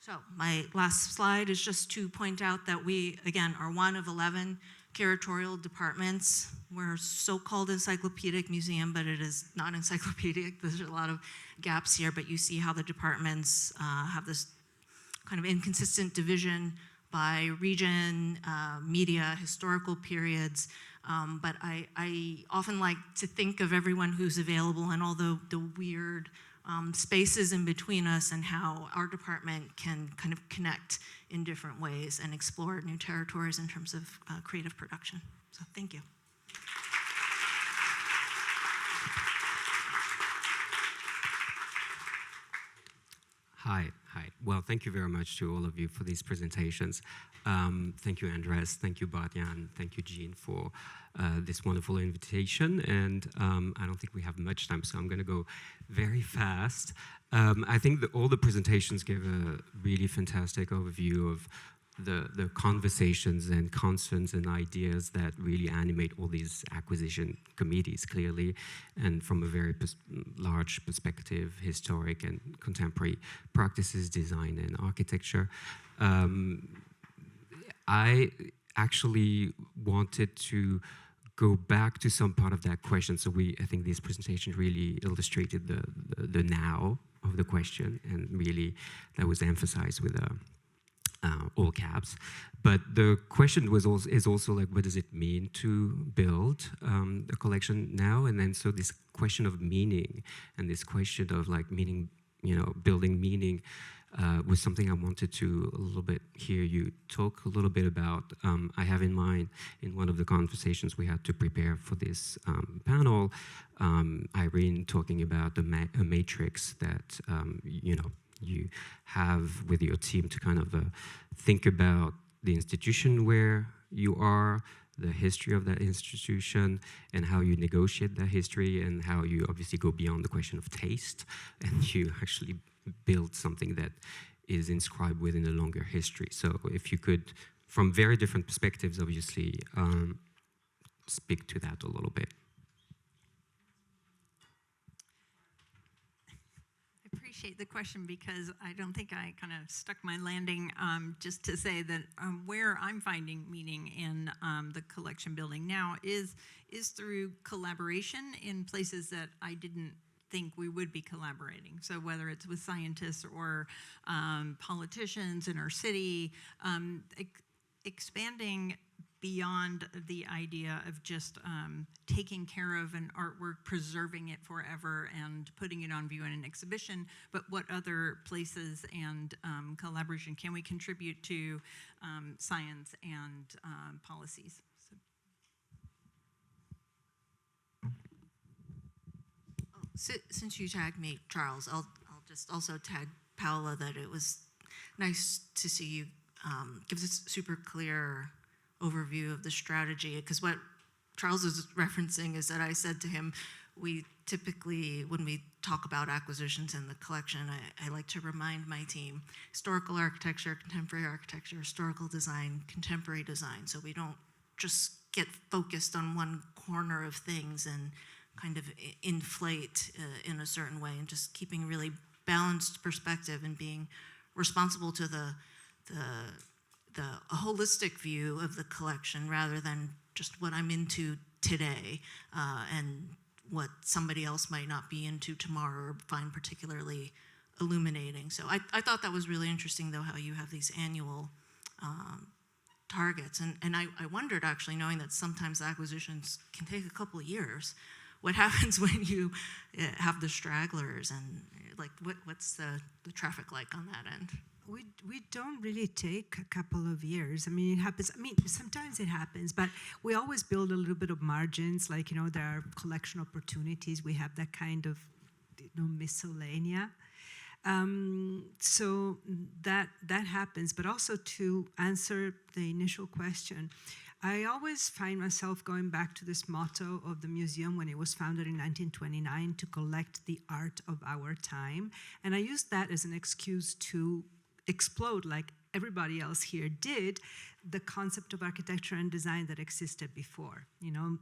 So my last slide is just to point out that we, again, are one of 11 curatorial departments. We're a so-called encyclopedic museum, but it is not encyclopedic. There's a lot of gaps here, but you see how the departments have this kind of inconsistent division by region, media, historical periods. But I often like to think of everyone who's available and all the weird spaces in between us, and how our department can kind of connect in different ways and explore new territories in terms of creative production. So thank you. Hi. Well, thank you very much to all of you for these presentations. Thank you, Andres. Thank you, Bart-Jan. Thank you, Jean, for this wonderful invitation. And I don't think we have much time, so I'm going to go very fast. I think that all the presentations gave a really fantastic overview of the conversations and concerns and ideas that really animate all these acquisition committees, clearly, and from a very large perspective, historic and contemporary practices, design and architecture. I actually wanted to go back to some part of that question. So I think this presentation really illustrated the now of the question, and really that was emphasized with all caps. But the question is also like, what does it mean to build a collection now? And then so this question of meaning, and this question of like meaning, building meaning, was something I wanted to a little bit hear you talk a little bit about. I have in mind, in one of the conversations we had to prepare for this panel, Irene talking about a matrix that you have with your team to kind of think about the institution where you are, the history of that institution and how you negotiate that history and how you obviously go beyond the question of taste and you actually build something that is inscribed within a longer history. So if you could, from very different perspectives, obviously, speak to that a little bit. I appreciate the question because I don't think I kind of stuck my landing just to say that where I'm finding meaning in the collection building now is through collaboration in places that I didn't think we would be collaborating. So whether it's with scientists or politicians in our city, expanding beyond the idea of just taking care of an artwork, preserving it forever, and putting it on view in an exhibition, but what other places and collaboration can we contribute to science and policies? Since you tagged me, Charles, I'll just also tag Paola that it was nice to see you give this super clear overview of the strategy, because what Charles is referencing is that I said to him, we typically, when we talk about acquisitions in the collection, I like to remind my team, historical architecture, contemporary architecture, historical design, contemporary design, so we don't just get focused on one corner of things and kind of inflate in a certain way, and just keeping really balanced perspective and being responsible to a holistic view of the collection rather than just what I'm into today and what somebody else might not be into tomorrow or find particularly illuminating. So I thought that was really interesting, though, how you have these annual targets. And I wondered, actually, knowing that sometimes acquisitions can take a couple of years, what happens when you have the stragglers, and like what's the traffic like on that end? We don't really take a couple of years. I mean, it happens. I mean, sometimes it happens, but we always build a little bit of margins. Like, you know, there are collection opportunities. We have that kind of, you know, miscellanea. So that happens. But also, to answer the initial question, I always find myself going back to this motto of the museum when it was founded in 1929, to collect the art of our time. And I use that as an excuse to explode, like everybody else here did, the concept of architecture and design that existed before. You know,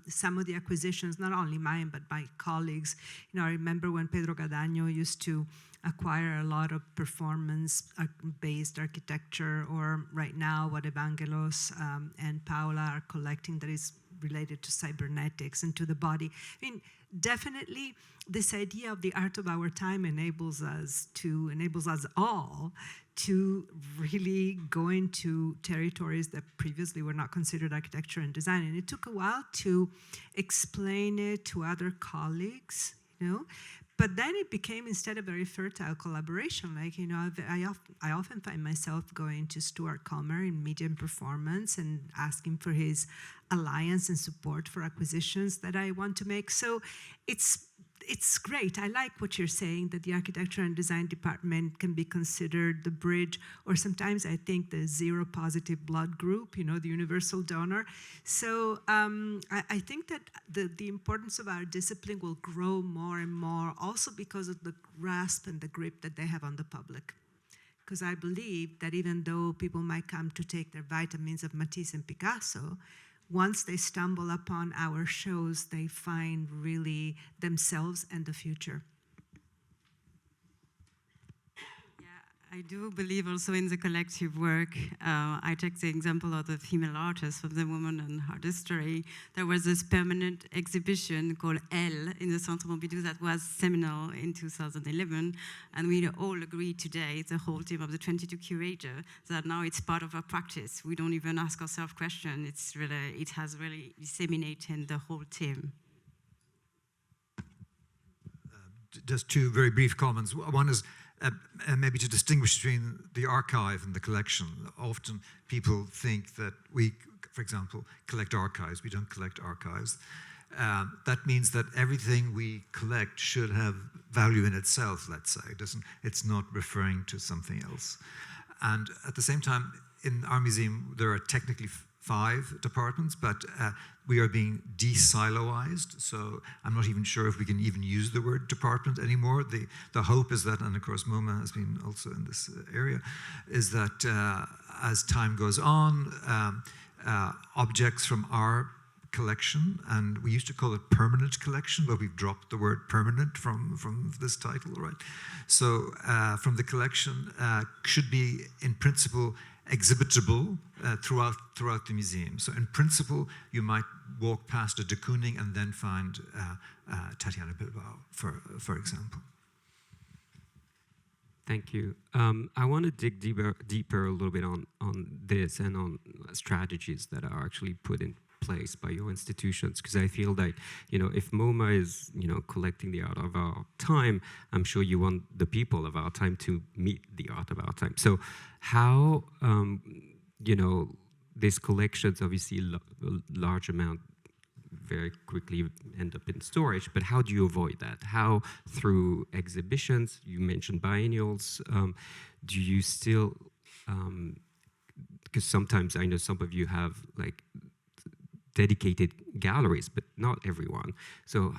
some of the acquisitions, not only mine, but my colleagues, you know, I remember when Pedro Gadagno used to acquire a lot of performance-based architecture, or right now what Evangelos and Paola are collecting that is related to cybernetics and to the body. I mean, definitely this idea of the art of our time enables us all to really go into territories that previously were not considered architecture and design. And it took a while to explain it to other colleagues, you know. But then it became instead a very fertile collaboration. Like, you know, I often find myself going to Stuart Comer in Media and Performance and asking for his alliance and support for acquisitions that I want to make. So it's great. I like what you're saying, that the architecture and design department can be considered the bridge, or sometimes I think the zero positive blood group, you know, the universal donor. So I think that the importance of our discipline will grow more and more, also because of the grasp and the grip that they have on the public. Because I believe that even though people might come to take their vitamins of Matisse and Picasso, once they stumble upon our shows, they find really themselves and the future. I do believe also in the collective work. I take the example of the female artists of the Women in Art History. There was this permanent exhibition called Elle in the Centre Pompidou that was seminal in 2011, and we all agree today, the whole team of the 22 curators, that now it's part of our practice. We don't even ask ourselves questions. It has really disseminated in the whole team. Just two very brief comments. One is maybe to distinguish between the archive and the collection. Often people think that we, for example, collect archives. We don't collect archives. That means that everything we collect should have value in itself, let's say. It's not referring to something else. And at the same time, in our museum, there are technically 5 departments, but we are being de-siloized, so I'm not even sure if we can even use the word department anymore. The hope is that, and of course MoMA has been also in this area, is that as time goes on, objects from our collection, and we used to call it permanent collection, but we've dropped the word permanent from this title, right? So from the collection should be, in principle, exhibitable throughout the museum. So in principle, you might walk past a de Kooning and then find Tatiana Bilbao, for example. Thank you. I want to dig deeper a little bit on this and on strategies that are actually put in place by your institutions, because I feel like, if MoMA is, collecting the art of our time, I'm sure you want the people of our time to meet the art of our time. So how, these collections, obviously a large amount very quickly end up in storage, but how do you avoid that? How, through exhibitions, you mentioned biennials, do you still, because sometimes I know some of you have like dedicated galleries, but not everyone. So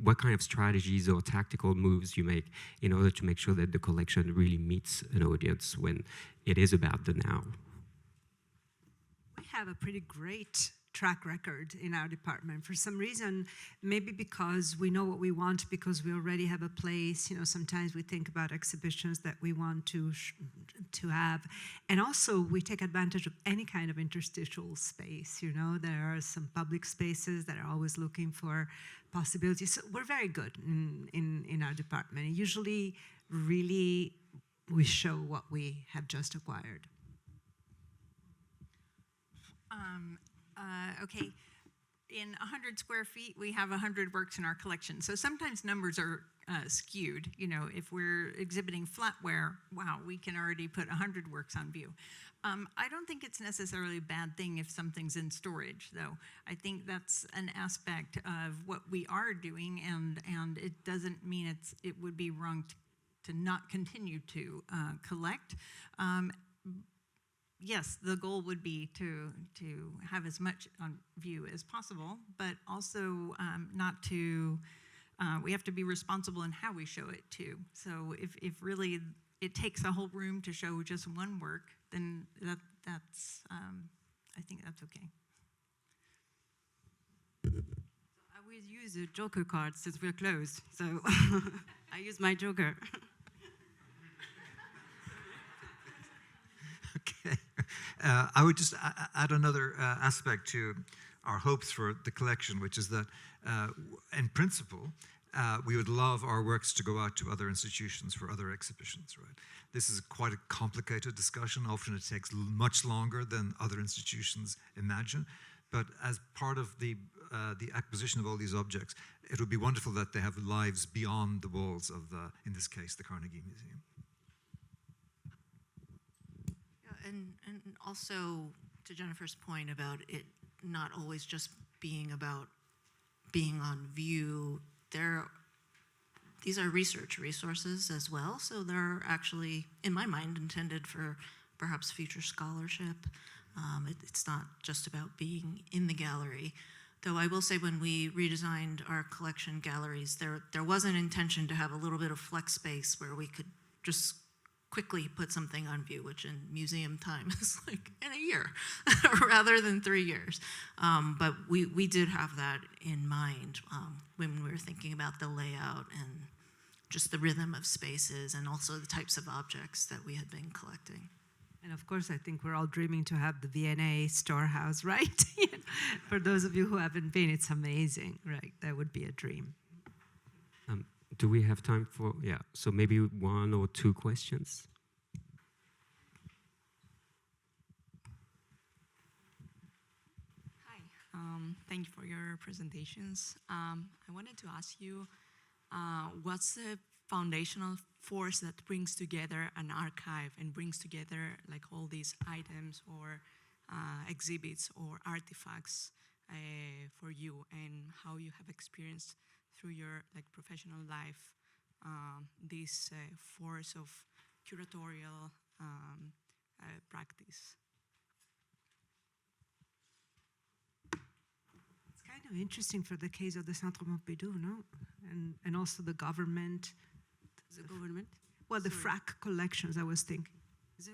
what kind of strategies or tactical moves you make in order to make sure that the collection really meets an audience when it is about the now? We have a pretty great track record in our department. For some reason, maybe because we know what we want, because we already have a place, sometimes we think about exhibitions that we want to have. And also we take advantage of any kind of interstitial space, there are some public spaces that are always looking for possibilities. So we're very good in our department. And usually, really, we show what we have just acquired. Okay, in 100 square feet, we have 100 works in our collection. So sometimes numbers are skewed. If we're exhibiting flatware, wow, we can already put 100 works on view. I don't think it's necessarily a bad thing if something's in storage, though. I think that's an aspect of what we are doing, and it doesn't mean it would be wrong to not continue to collect. Yes, the goal would be to have as much on view as possible, but also not to, we have to be responsible in how we show it too. So if really it takes a whole room to show just one work, then that's, I think that's okay. I will use a joker card since we're closed, so I use my joker. Okay. I would just add another aspect to our hopes for the collection, which is that, in principle, we would love our works to go out to other institutions for other exhibitions, right? This is quite a complicated discussion. Often it takes much longer than other institutions imagine. But as part of the acquisition of all these objects, it would be wonderful that they have lives beyond the walls of, in this case, the Carnegie Museum. And also, to Jennifer's point about it not always just being about being on view, these are research resources as well, so they're actually, in my mind, intended for perhaps future scholarship. It's not just about being in the gallery. Though I will say when we redesigned our collection galleries, there was an intention to have a little bit of flex space where we could just quickly put something on view, which in museum time is like in a year rather than 3 years. But we did have that in mind when we were thinking about the layout and just the rhythm of spaces and also the types of objects that we had been collecting. And of course, I think we're all dreaming to have the Biennale storehouse, right? For those of you who haven't been, it's amazing, right? That would be a dream. Do we have time for, so maybe 1 or 2 questions? Hi, thank you for your presentations. I wanted to ask you, what's the foundational force that brings together an archive and brings together like all these items or exhibits or artifacts for you, and how you have experienced through your professional life this force of curatorial practice? kind of interesting for the case of the Centre Pompidou, no? And also the government. The government? Well, the Sorry. FRAC collections, I was thinking. The-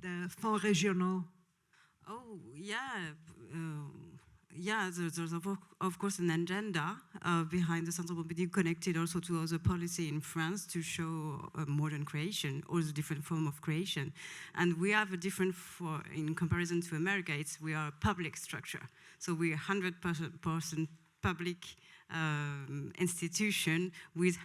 The Fonds Régionaux. Oh, yeah. Yeah, there's of course an agenda behind the Centre Pompidou connected also to other policy in France to show modern creation, all the different form of creation. And we have a different, in comparison to America, we are a public structure. So we're 100% public institution with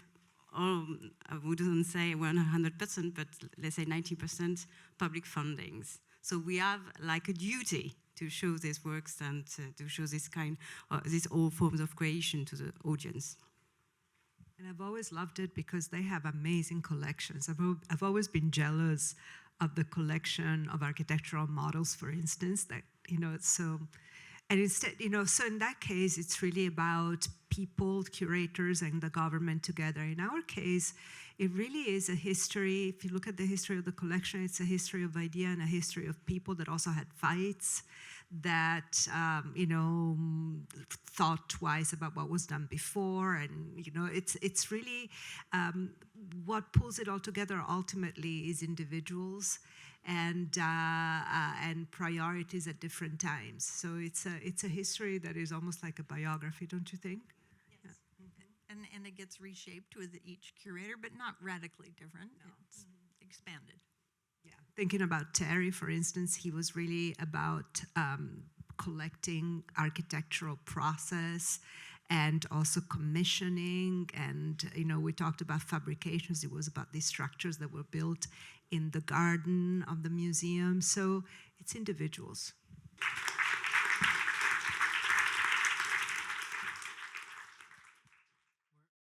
I wouldn't say 100%, but let's say 90% public fundings. So we have like a duty to show these works and to show these all forms of creation to the audience. And I've always loved it because they have amazing collections. I've always been jealous of the collection of architectural models, for instance, that, and instead, so in that case, it's really about people, curators, and the government together. In our case, it really is a history. If you look at the history of the collection, it's a history of idea and a history of people that also had fights, that thought twice about what was done before, and it's really what pulls it all together ultimately is individuals and priorities at different times. So it's a history that is almost like a biography, don't you think? Yes. Yeah. And it gets reshaped with each curator, but not radically different. No. It's expanded. Yeah, thinking about Terry, for instance, he was really about collecting architectural process and also commissioning. And, we talked about fabrications. It was about these structures that were built in the garden of the museum. So it's individuals.